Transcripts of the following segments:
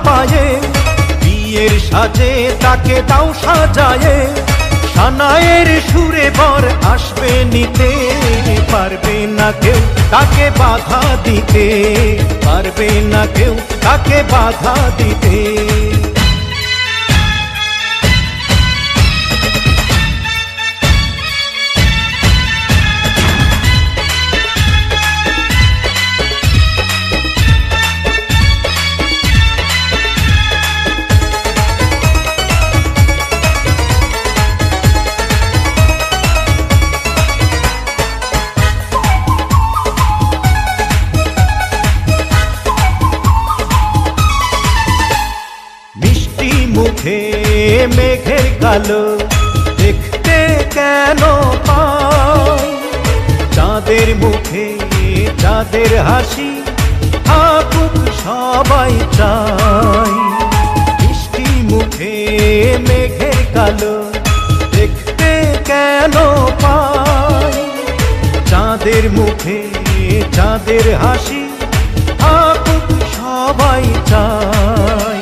পায়ে, বিয়ের সাজে তাকে দাও সাজায়ে, সানায়ের সুরে বর আসবে নিতে, পারবে না কেউ তাকে বাধা দিতে, পারবে না কেউ তাকে বাধা দিতে। মুখে মেঘের কালো দেখতে কেন পাই, চাঁদের মুখে চাঁদের হাসি থাকুক সবাই চাই। মিষ্টি মুখে মেঘের কালো দেখতে কেন পাই, চাঁদের মুখে চাঁদের হাসি থাকুক সবাই চাই।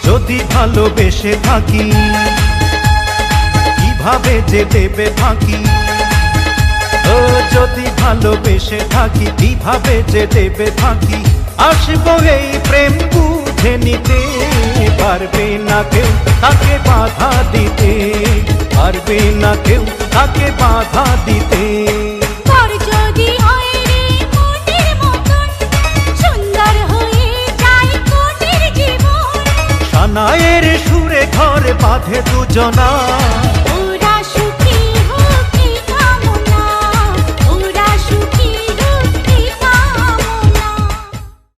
যদি ভালোবেসে থাকি কিভাবে যে দেবে ফাঁকি, ও যদি ভালোবেসে থাকি কিভাবে যে দেবে ফাঁকি, আসবো এই প্রেম বুঝে নিতে, পারবে না কেউ তাকে বাধা দিতে, পারবে না কেউ তাকে বাধা দিতে। সানায়ের সুরে ঘরে বাঁধে দুজনা।